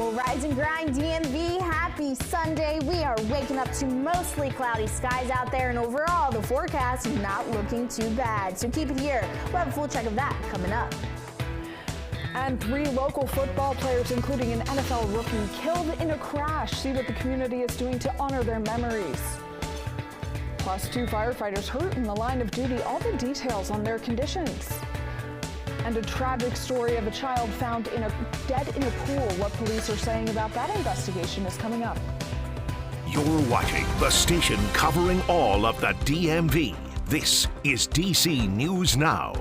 Well, rise and grind, DMV. Happy Sunday. We are waking up to mostly cloudy skies out there, and overall, the forecast is not looking too bad. So keep it here. We'll have a full check of that coming up. And 3 local football players, including an NFL rookie, killed in a crash. See what the community is doing to honor their memories. Plus, 2 firefighters hurt in the line of duty. All the details on their conditions. And a tragic story of a child found dead in a pool. What police are saying about that investigation is coming up. You're watching the station covering all of the DMV. This is DC News Now.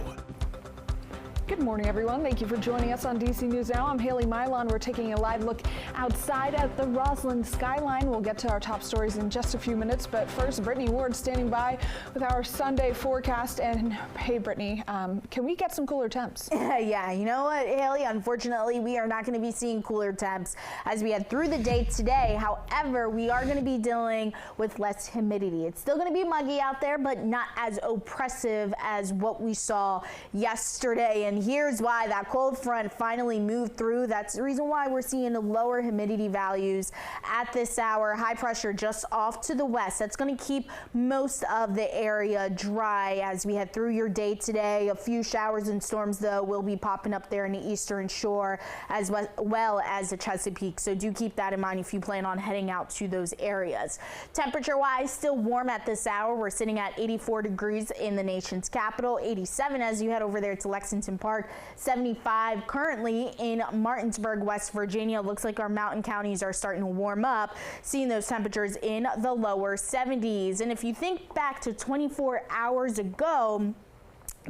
Good morning, everyone. Thank you for joining us on DC News Now. I'm Haley Milon. We're taking a live look outside at the Roslyn skyline. We'll get to our top stories in just a few minutes, but first, Brittany Ward standing by with our Sunday forecast. And hey, Brittany, can we get some cooler temps? Yeah, you know what, Haley? Unfortunately, we are not going to be seeing cooler temps as we head through the day today. However, we are going to be dealing with less humidity. It's still going to be muggy out there, but not as oppressive as what we saw yesterday. And here's why: that cold front finally moved through. That's the reason why we're seeing lower humidity values at this hour. High pressure just off to the west. That's going to keep most of the area dry as we head through your day today. A few showers and storms, though, will be popping up there in the eastern shore as well as the Chesapeake. So do keep that in mind if you plan on heading out to those areas. Temperature-wise, still warm at this hour. We're sitting at 84 degrees in the nation's capital, 87 as you head over there to Lexington Park. 75 currently in Martinsburg, West Virginia. Looks like our mountain counties are starting to warm up, seeing those temperatures in the lower 70s. And if you think back to 24 hours ago,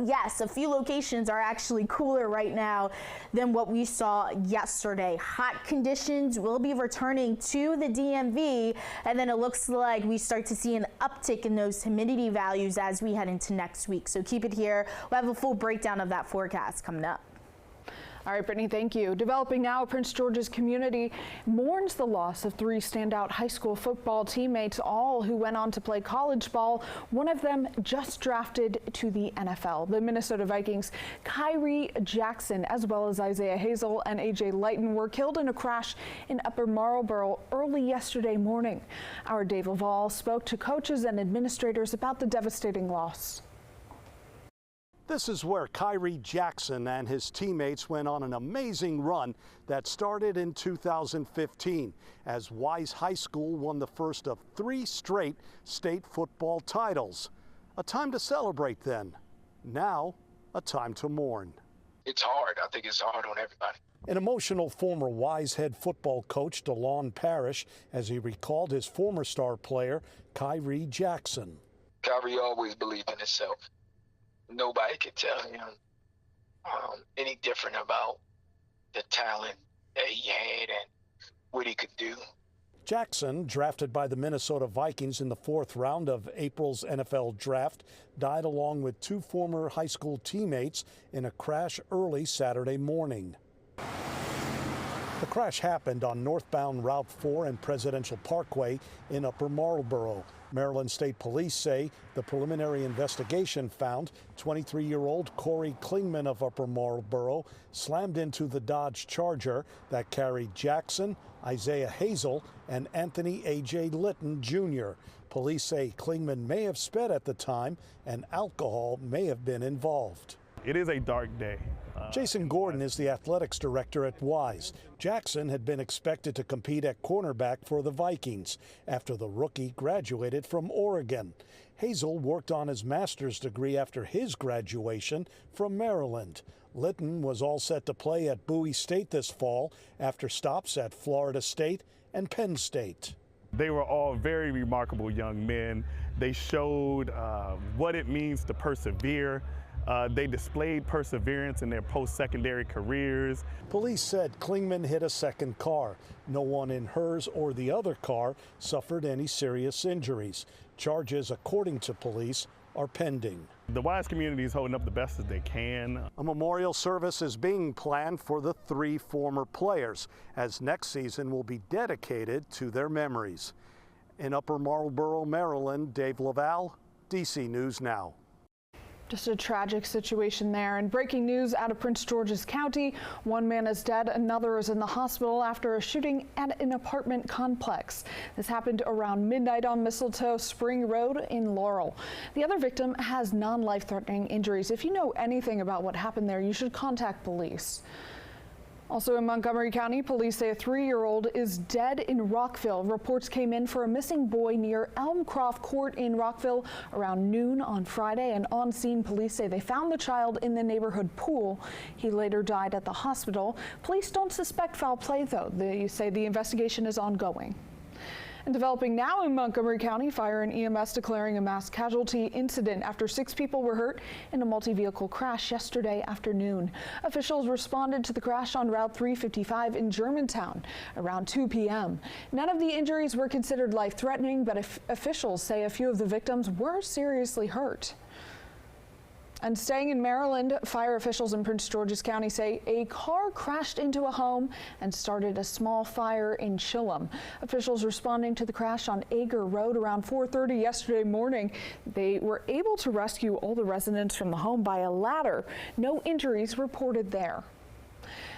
yes, a few locations are actually cooler right now than what we saw yesterday. Hot conditions will be returning to the DMV, and then it looks like we start to see an uptick in those humidity values as we head into next week. So keep it here. We'll have a full breakdown of that forecast coming up. All right, Brittany, thank you. Developing now, Prince George's community mourns the loss of 3 standout high school football teammates, all who went on to play college ball. One of them just drafted to the NFL. The Minnesota Vikings' Kyrie Jackson, as well as Isaiah Hazel and AJ Lighton, were killed in a crash in Upper Marlboro early yesterday morning. Our Dave Laval spoke to coaches and administrators about the devastating loss. This is where Kyrie Jackson and his teammates went on an amazing run that started in 2015 as Wise High School won the first of 3 straight state football titles. A time to celebrate then. Now, a time to mourn. It's hard. I think it's hard on everybody. An emotional former Wise head football coach, DeLon Parrish, as he recalled his former star player, Kyrie Jackson. Kyrie always believed in himself. Nobody could tell him any different about the talent that he had and what he could do. Jackson, drafted by the Minnesota Vikings in the 4th round of April's NFL draft, died along with 2 former high school teammates in a crash early Saturday morning. The crash happened on northbound Route 4 and Presidential Parkway in Upper Marlboro. Maryland State Police say the preliminary investigation found 23-year-old Corey Klingman of Upper Marlboro slammed into the Dodge Charger that carried Jackson, Isaiah Hazel, and Anthony A.J. Litton, Jr. Police say Klingman may have sped at the time and alcohol may have been involved. It is a dark day. Jason Gordon is the athletics director at Wise. Jackson had been expected to compete at cornerback for the Vikings after the rookie graduated from Oregon. Hazel worked on his master's degree after his graduation from Maryland. Litton was all set to play at Bowie State this fall after stops at Florida State and Penn State. They were all very remarkable young men. They showed what it means to persevere. They displayed perseverance in their post-secondary careers. Police said Klingman hit a second car. No one in hers or the other car suffered any serious injuries. Charges, according to police, are pending. The Wise community is holding up the best as they can. A memorial service is being planned for the 3 former players, as next season will be dedicated to their memories. In Upper Marlboro, Maryland, Dave Laval, DC News Now. Just a tragic situation there. And breaking news out of Prince George's County. One man is dead, another is in the hospital after a shooting at an apartment complex. This happened around midnight on Mistletoe Spring Road in Laurel. The other victim has non-life-threatening injuries. If you know anything about what happened there, you should contact police. Also in Montgomery County, police say a 3-year-old is dead in Rockville. Reports came in for a missing boy near Elmcroft Court in Rockville around noon on Friday, and on scene, police say they found the child in the neighborhood pool. He later died at the hospital. Police don't suspect foul play, though. They say the investigation is ongoing. And developing now in Montgomery County, fire and EMS declaring a mass casualty incident after 6 people were hurt in a multi-vehicle crash yesterday afternoon. Officials responded to the crash on Route 355 in Germantown around 2 p.m. None of the injuries were considered life-threatening, but officials say a few of the victims were seriously hurt. And staying in Maryland, fire officials in Prince George's County say a car crashed into a home and started a small fire in Chillum. Officials responding to the crash on Ager Road around 4:30 yesterday morning. They were able to rescue all the residents from the home by a ladder. No injuries reported there.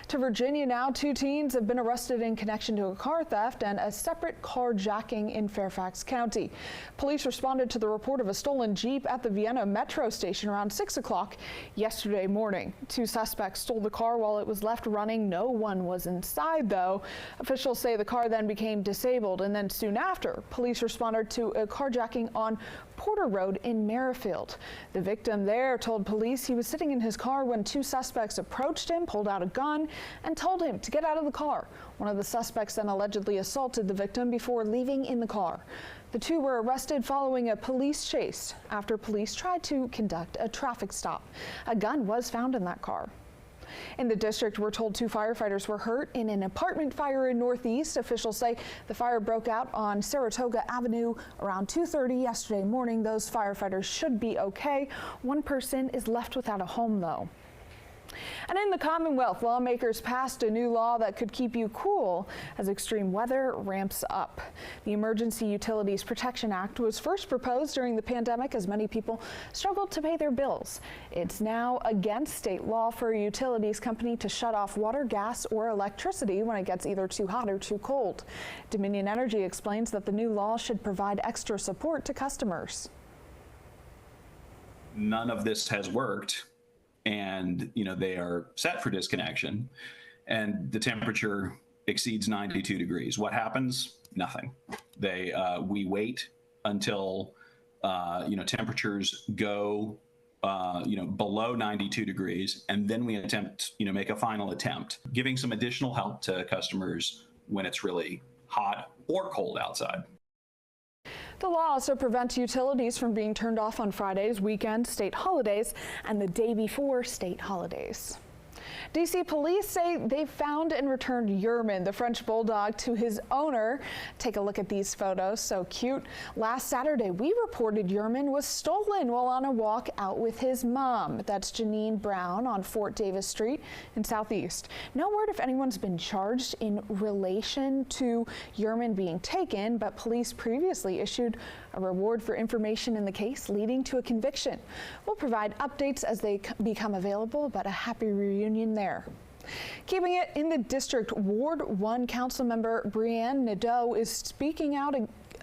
To Virginia now, 2 teens have been arrested in connection to a car theft and a separate carjacking in Fairfax County. Police responded to the report of a stolen Jeep at the Vienna Metro station around 6 o'clock yesterday morning. 2 suspects stole the car while it was left running. No one was inside, though. Officials say the car then became disabled, and then soon after, police responded to a carjacking on Porter Road in Merrifield. The victim there told police he was sitting in his car when 2 suspects approached him, pulled out a gun, and told him to get out of the car. One of the suspects then allegedly assaulted the victim before leaving in the car. The 2 were arrested following a police chase after police tried to conduct a traffic stop. A gun was found in that car. In the district, we're told 2 firefighters were hurt in an apartment fire in Northeast. Officials say the fire broke out on Saratoga Avenue around 2:30 yesterday morning. Those firefighters should be okay. 1 person is left without a home, though. And in the Commonwealth, lawmakers passed a new law that could keep you cool as extreme weather ramps up. The Emergency Utilities Protection Act was first proposed during the pandemic as many people struggled to pay their bills. It's now against state law for a utilities company to shut off water, gas, or electricity when it gets either too hot or too cold. Dominion Energy explains that the new law should provide extra support to customers. None of this has worked. And, they are set for disconnection and the temperature exceeds 92 degrees. What happens? Nothing. We wait until, temperatures go, below 92 degrees. And then we attempt, make a final attempt, giving some additional help to customers when it's really hot or cold outside. The law also prevents utilities from being turned off on Fridays, weekends, state holidays, and the day before state holidays. D.C. police say they found and returned Yerman, the French bulldog, to his owner. Take a look at these photos, so cute. Last Saturday, we reported Yerman was stolen while on a walk out with his mom. That's Janine Brown on Fort Davis Street in Southeast. No word if anyone's been charged in relation to Yerman being taken, but police previously issued a reward for information in the case, leading to a conviction. We'll provide updates as they become available, but a happy reunion there. Keeping it in the district, Ward 1 Councilmember Brianne Nadeau is speaking out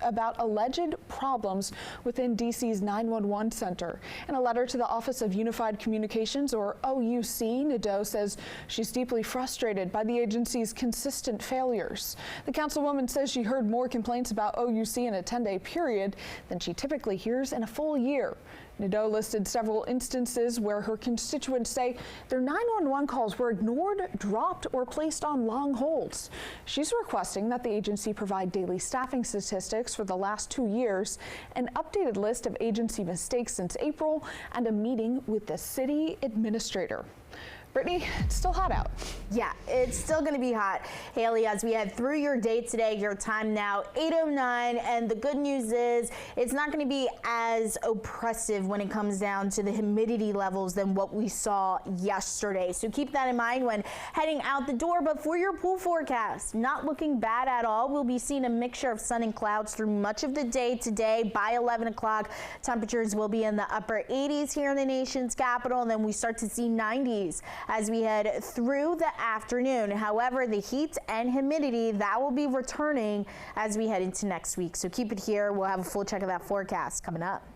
about alleged problems within DC's 911 center. In a letter to the Office of Unified Communications, or OUC, Nadeau says she's deeply frustrated by the agency's consistent failures. The councilwoman says she heard more complaints about OUC in a 10-day period than she typically hears in a full year. Nadeau listed several instances where her constituents say their 911 calls were ignored, dropped, or placed on long holds. She's requesting that the agency provide daily staffing statistics for the last 2 years, an updated list of agency mistakes since April, and a meeting with the city administrator. Brittany, it's still hot out. Yeah, it's still going to be hot, Haley, as we head through your day today. Your time now, 8:09, and the good news is it's not going to be as oppressive when it comes down to the humidity levels than what we saw yesterday. So keep that in mind when heading out the door. But for your pool forecast, not looking bad at all. We'll be seeing a mixture of sun and clouds through much of the day today. By 11 o'clock, temperatures will be in the upper 80s here in the nation's capital, and then we start to see 90s as we head through the afternoon. However, the heat and humidity, that will be returning as we head into next week. So keep it here. We'll have a full check of that forecast coming up.